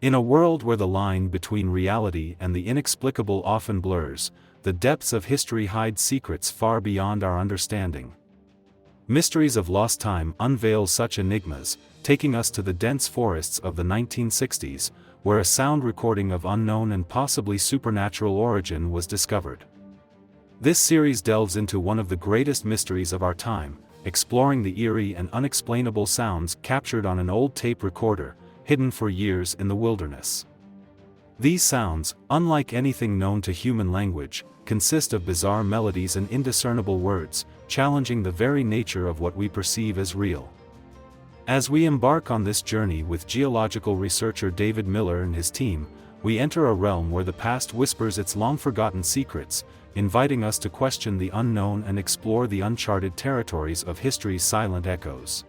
In a world where the line between reality and the inexplicable often blurs, the depths of history hide secrets far beyond our understanding. Mysteries of Lost Time unveil such enigmas, taking us to the dense forests of the 1960s, where a sound recording of unknown and possibly supernatural origin was discovered. This series delves into one of the greatest mysteries of our time, exploring the eerie and unexplainable sounds captured on an old tape recorder, hidden for years in the wilderness. These sounds, unlike anything known to human language, consist of bizarre melodies and indiscernible words, challenging the very nature of what we perceive as real. As we embark on this journey with geological researcher David Miller and his team, we enter a realm where the past whispers its long-forgotten secrets, inviting us to question the unknown and explore the uncharted territories of history's silent echoes.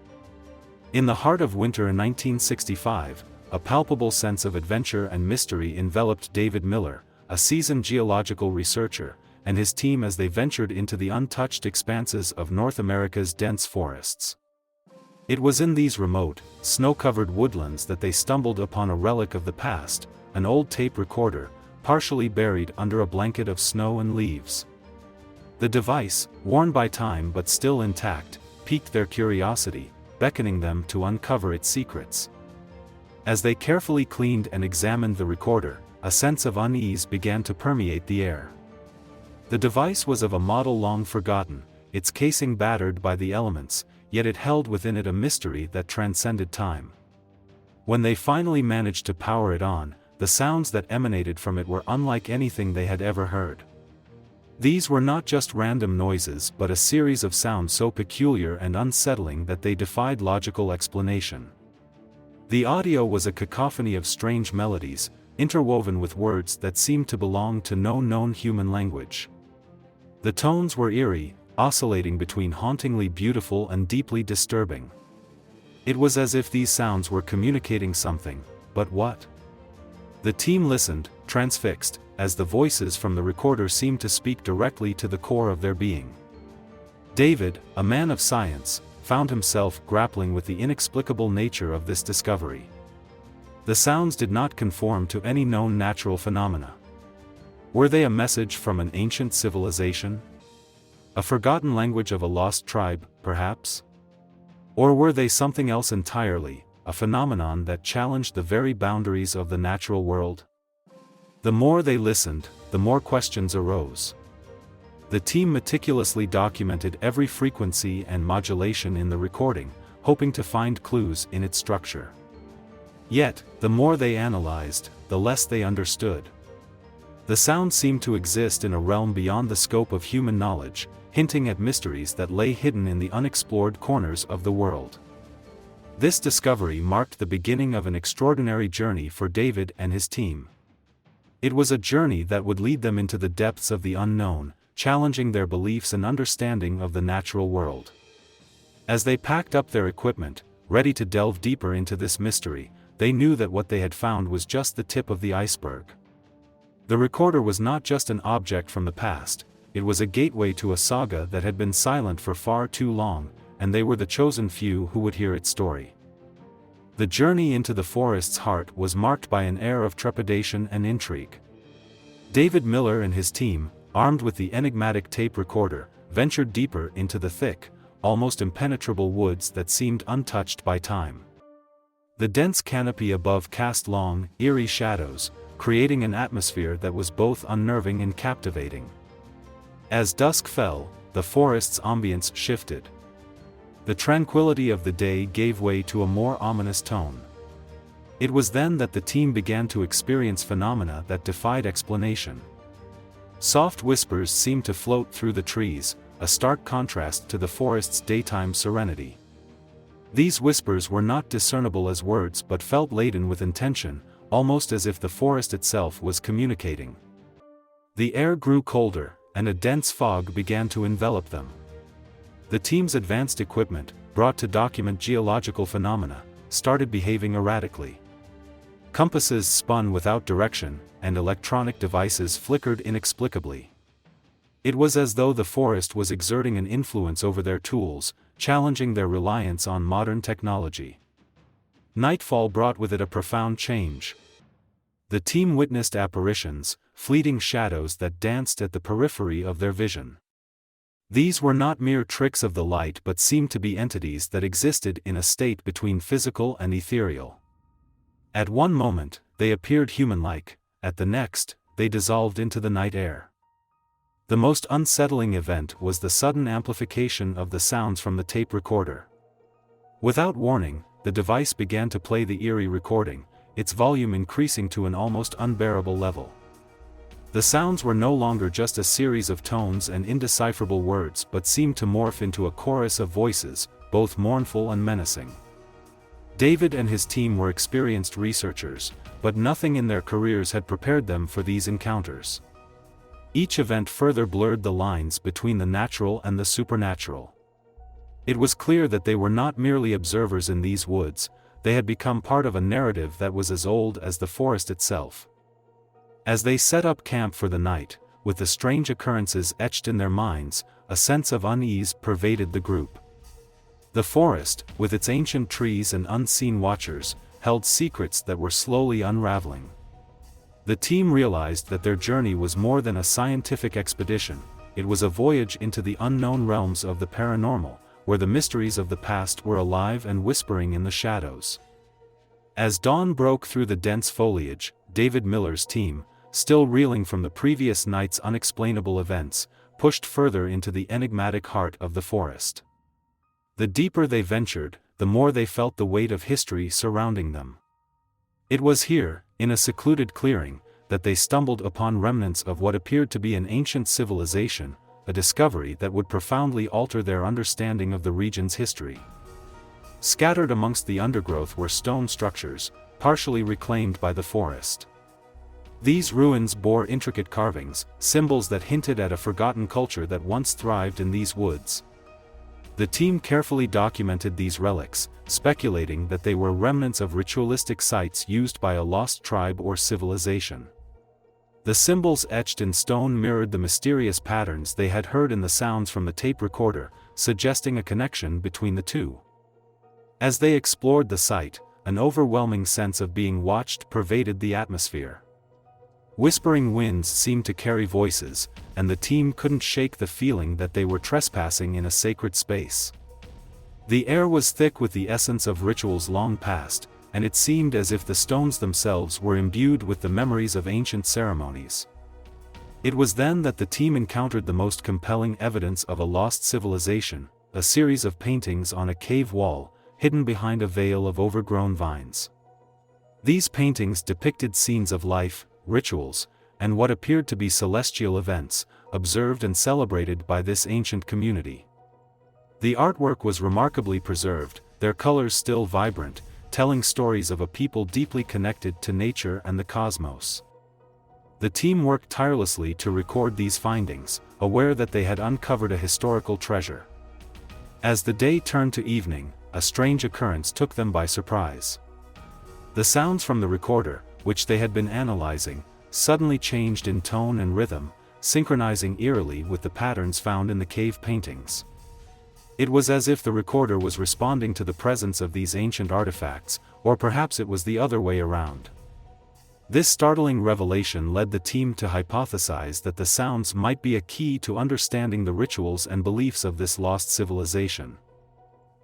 In the heart of winter in 1965, a palpable sense of adventure and mystery enveloped David Miller, a seasoned geological researcher, and his team as they ventured into the untouched expanses of North America's dense forests. It was in these remote, snow-covered woodlands that they stumbled upon a relic of the past, an old tape recorder, partially buried under a blanket of snow and leaves. The device, worn by time but still intact, piqued their curiosity, beckoning them to uncover its secrets. As they carefully cleaned and examined the recorder, a sense of unease began to permeate the air. The device was of a model long forgotten, its casing battered by the elements, yet it held within it a mystery that transcended time. When they finally managed to power it on, the sounds that emanated from it were unlike anything they had ever heard. These were not just random noises but a series of sounds so peculiar and unsettling that they defied logical explanation. The audio was a cacophony of strange melodies, interwoven with words that seemed to belong to no known human language. The tones were eerie, oscillating between hauntingly beautiful and deeply disturbing. It was as if these sounds were communicating something, but what? The team listened, transfixed, as the voices from the recorder seemed to speak directly to the core of their being. David, a man of science, found himself grappling with the inexplicable nature of this discovery. The sounds did not conform to any known natural phenomena. Were they a message from an ancient civilization? A forgotten language of a lost tribe, perhaps? Or were they something else entirely, a phenomenon that challenged the very boundaries of the natural world? The more they listened, the more questions arose. The team meticulously documented every frequency and modulation in the recording, hoping to find clues in its structure. Yet, the more they analyzed, the less they understood. The sound seemed to exist in a realm beyond the scope of human knowledge, hinting at mysteries that lay hidden in the unexplored corners of the world. This discovery marked the beginning of an extraordinary journey for David and his team. It was a journey that would lead them into the depths of the unknown, challenging their beliefs and understanding of the natural world. As they packed up their equipment, ready to delve deeper into this mystery, they knew that what they had found was just the tip of the iceberg. The recorder was not just an object from the past, it was a gateway to a saga that had been silent for far too long, and they were the chosen few who would hear its story. The journey into the forest's heart was marked by an air of trepidation and intrigue. David Miller and his team, armed with the enigmatic tape recorder, ventured deeper into the thick, almost impenetrable woods that seemed untouched by time. The dense canopy above cast long, eerie shadows, creating an atmosphere that was both unnerving and captivating. As dusk fell, the forest's ambience shifted. The tranquility of the day gave way to a more ominous tone. It was then that the team began to experience phenomena that defied explanation. Soft whispers seemed to float through the trees, a stark contrast to the forest's daytime serenity. These whispers were not discernible as words but felt laden with intention, almost as if the forest itself was communicating. The air grew colder, and a dense fog began to envelop them. The team's advanced equipment, brought to document geological phenomena, started behaving erratically. Compasses spun without direction, and electronic devices flickered inexplicably. It was as though the forest was exerting an influence over their tools, challenging their reliance on modern technology. Nightfall brought with it a profound change. The team witnessed apparitions, fleeting shadows that danced at the periphery of their vision. These were not mere tricks of the light but seemed to be entities that existed in a state between physical and ethereal. At one moment, they appeared human-like, at the next, they dissolved into the night air. The most unsettling event was the sudden amplification of the sounds from the tape recorder. Without warning, the device began to play the eerie recording, its volume increasing to an almost unbearable level. The sounds were no longer just a series of tones and indecipherable words but seemed to morph into a chorus of voices, both mournful and menacing. David and his team were experienced researchers, but nothing in their careers had prepared them for these encounters. Each event further blurred the lines between the natural and the supernatural. It was clear that they were not merely observers in these woods, they had become part of a narrative that was as old as the forest itself. As they set up camp for the night, with the strange occurrences etched in their minds, a sense of unease pervaded the group. The forest, with its ancient trees and unseen watchers, held secrets that were slowly unraveling. The team realized that their journey was more than a scientific expedition, it was a voyage into the unknown realms of the paranormal, where the mysteries of the past were alive and whispering in the shadows. As dawn broke through the dense foliage, David Miller's team, still reeling from the previous night's unexplainable events, pushed further into the enigmatic heart of the forest. The deeper they ventured, the more they felt the weight of history surrounding them. It was here, in a secluded clearing, that they stumbled upon remnants of what appeared to be an ancient civilization, a discovery that would profoundly alter their understanding of the region's history. Scattered amongst the undergrowth were stone structures, partially reclaimed by the forest. These ruins bore intricate carvings, symbols that hinted at a forgotten culture that once thrived in these woods. The team carefully documented these relics, speculating that they were remnants of ritualistic sites used by a lost tribe or civilization. The symbols etched in stone mirrored the mysterious patterns they had heard in the sounds from the tape recorder, suggesting a connection between the two. As they explored the site, an overwhelming sense of being watched pervaded the atmosphere. Whispering winds seemed to carry voices, and the team couldn't shake the feeling that they were trespassing in a sacred space. The air was thick with the essence of rituals long past, and it seemed as if the stones themselves were imbued with the memories of ancient ceremonies. It was then that the team encountered the most compelling evidence of a lost civilization, a series of paintings on a cave wall, hidden behind a veil of overgrown vines. These paintings depicted scenes of life, rituals, and what appeared to be celestial events, observed and celebrated by this ancient community. The artwork was remarkably preserved, their colors still vibrant, telling stories of a people deeply connected to nature and the cosmos. The team worked tirelessly to record these findings, aware that they had uncovered a historical treasure. As the day turned to evening, a strange occurrence took them by surprise. The sounds from the recorder, which they had been analyzing, suddenly changed in tone and rhythm, synchronizing eerily with the patterns found in the cave paintings. It was as if the recorder was responding to the presence of these ancient artifacts, or perhaps it was the other way around. This startling revelation led the team to hypothesize that the sounds might be a key to understanding the rituals and beliefs of this lost civilization.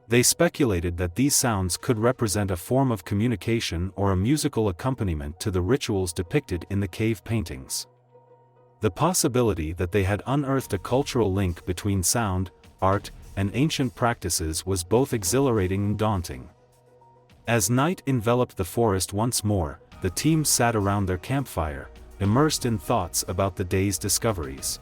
They speculated that these sounds could represent a form of communication or a musical accompaniment to the rituals depicted in the cave paintings. The possibility that they had unearthed a cultural link between sound, art, and ancient practices was both exhilarating and daunting. As night enveloped the forest once more, the team sat around their campfire, immersed in thoughts about the day's discoveries.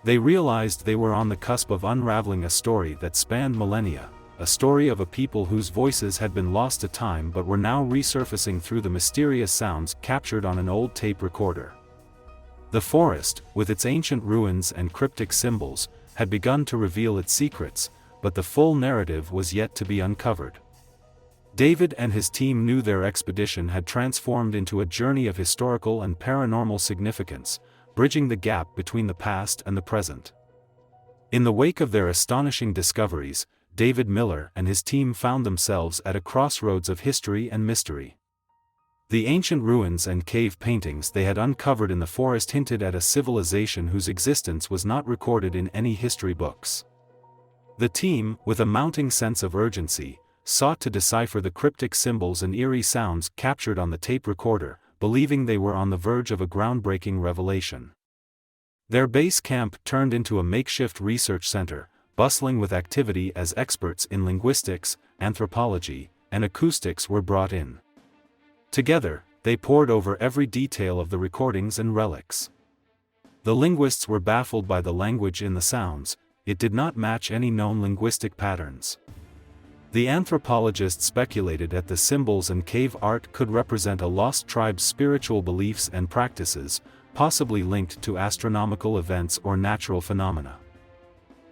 They realized they were on the cusp of unraveling a story that spanned millennia, a story of a people whose voices had been lost to time but were now resurfacing through the mysterious sounds captured on an old tape recorder. The forest, with its ancient ruins and cryptic symbols, had begun to reveal its secrets, but the full narrative was yet to be uncovered. David and his team knew their expedition had transformed into a journey of historical and paranormal significance, bridging the gap between the past and the present. In the wake of their astonishing discoveries, David Miller and his team found themselves at a crossroads of history and mystery. The ancient ruins and cave paintings they had uncovered in the forest hinted at a civilization whose existence was not recorded in any history books. The team, with a mounting sense of urgency, sought to decipher the cryptic symbols and eerie sounds captured on the tape recorder, believing they were on the verge of a groundbreaking revelation. Their base camp turned into a makeshift research center, bustling with activity as experts in linguistics, anthropology, and acoustics were brought in. Together, they pored over every detail of the recordings and relics. The linguists were baffled by the language in the sounds. It did not match any known linguistic patterns. The anthropologists speculated that the symbols and cave art could represent a lost tribe's spiritual beliefs and practices, possibly linked to astronomical events or natural phenomena.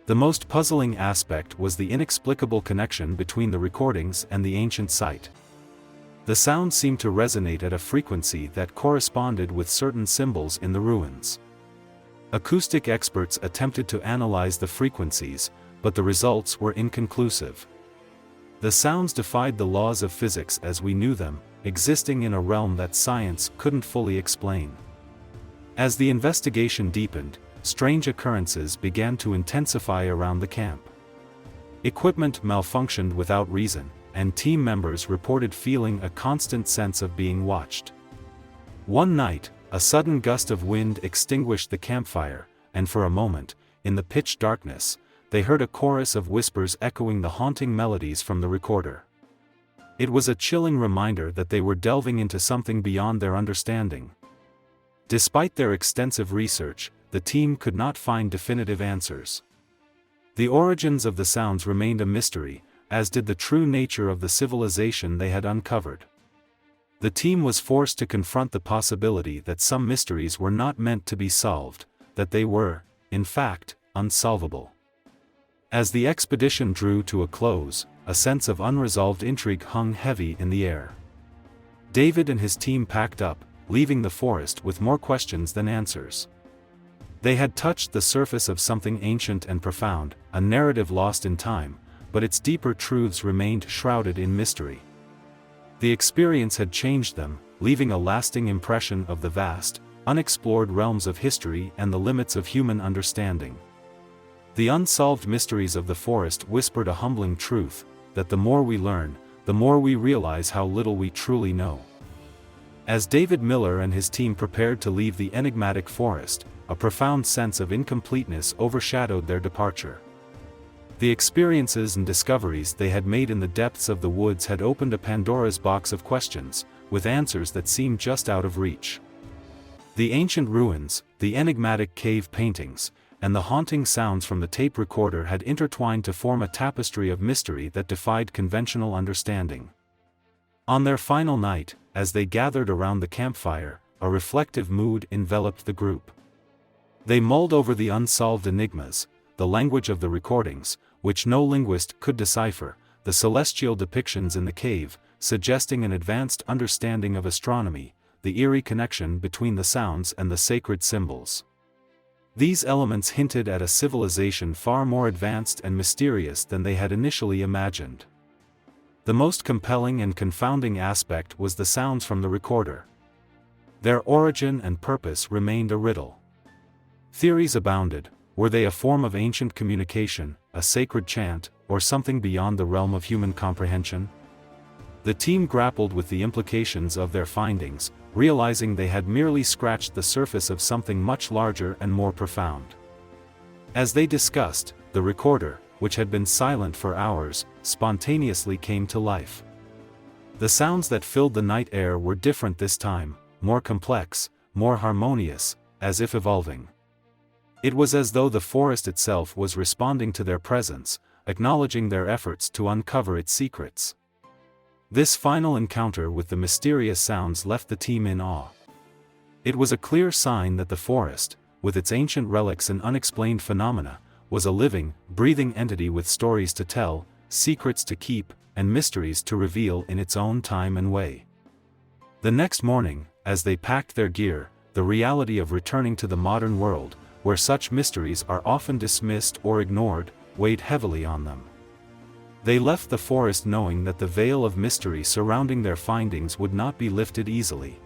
The most puzzling aspect was the inexplicable connection between the recordings and the ancient site. The sound seemed to resonate at a frequency that corresponded with certain symbols in the ruins. Acoustic experts attempted to analyze the frequencies, but the results were inconclusive. The sounds defied the laws of physics as we knew them, existing in a realm that science couldn't fully explain. As the investigation deepened, strange occurrences began to intensify around the camp. Equipment malfunctioned without reason, and team members reported feeling a constant sense of being watched. One night, a sudden gust of wind extinguished the campfire, and for a moment, in the pitch darkness, they heard a chorus of whispers echoing the haunting melodies from the recorder. It was a chilling reminder that they were delving into something beyond their understanding. Despite their extensive research, the team could not find definitive answers. The origins of the sounds remained a mystery, as did the true nature of the civilization they had uncovered. The team was forced to confront the possibility that some mysteries were not meant to be solved, that they were, in fact, unsolvable. As the expedition drew to a close, a sense of unresolved intrigue hung heavy in the air. David and his team packed up, leaving the forest with more questions than answers. They had touched the surface of something ancient and profound, a narrative lost in time, but its deeper truths remained shrouded in mystery. The experience had changed them, leaving a lasting impression of the vast, unexplored realms of history and the limits of human understanding. The unsolved mysteries of the forest whispered a humbling truth, that the more we learn, the more we realize how little we truly know. As David Miller and his team prepared to leave the enigmatic forest, a profound sense of incompleteness overshadowed their departure. The experiences and discoveries they had made in the depths of the woods had opened a Pandora's box of questions, with answers that seemed just out of reach. The ancient ruins, the enigmatic cave paintings, and the haunting sounds from the tape recorder had intertwined to form a tapestry of mystery that defied conventional understanding. On their final night, as they gathered around the campfire, a reflective mood enveloped the group. They mulled over the unsolved enigmas, the language of the recordings, which no linguist could decipher, the celestial depictions in the cave, suggesting an advanced understanding of astronomy, the eerie connection between the sounds and the sacred symbols. These elements hinted at a civilization far more advanced and mysterious than they had initially imagined. The most compelling and confounding aspect was the sounds from the recorder. Their origin and purpose remained a riddle. Theories abounded. Were they a form of ancient communication, a sacred chant, or something beyond the realm of human comprehension? The team grappled with the implications of their findings, realizing they had merely scratched the surface of something much larger and more profound. As they discussed, the recorder, which had been silent for hours, spontaneously came to life. The sounds that filled the night air were different this time, more complex, more harmonious, as if evolving. It was as though the forest itself was responding to their presence, acknowledging their efforts to uncover its secrets. This final encounter with the mysterious sounds left the team in awe. It was a clear sign that the forest, with its ancient relics and unexplained phenomena, was a living, breathing entity with stories to tell, secrets to keep, and mysteries to reveal in its own time and way. The next morning, as they packed their gear, the reality of returning to the modern world, where such mysteries are often dismissed or ignored, weighed heavily on them. They left the forest knowing that the veil of mystery surrounding their findings would not be lifted easily.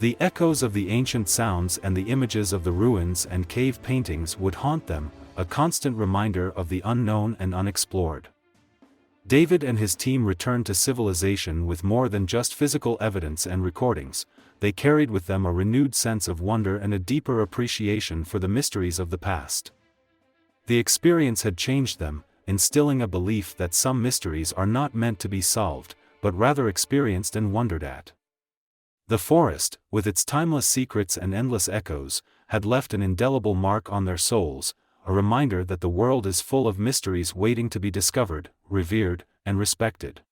The echoes of the ancient sounds and the images of the ruins and cave paintings would haunt them, a constant reminder of the unknown and unexplored. David and his team returned to civilization with more than just physical evidence and recordings. They carried with them a renewed sense of wonder and a deeper appreciation for the mysteries of the past. The experience had changed them, instilling a belief that some mysteries are not meant to be solved, but rather experienced and wondered at. The forest, with its timeless secrets and endless echoes, had left an indelible mark on their souls, a reminder that the world is full of mysteries waiting to be discovered, revered, and respected.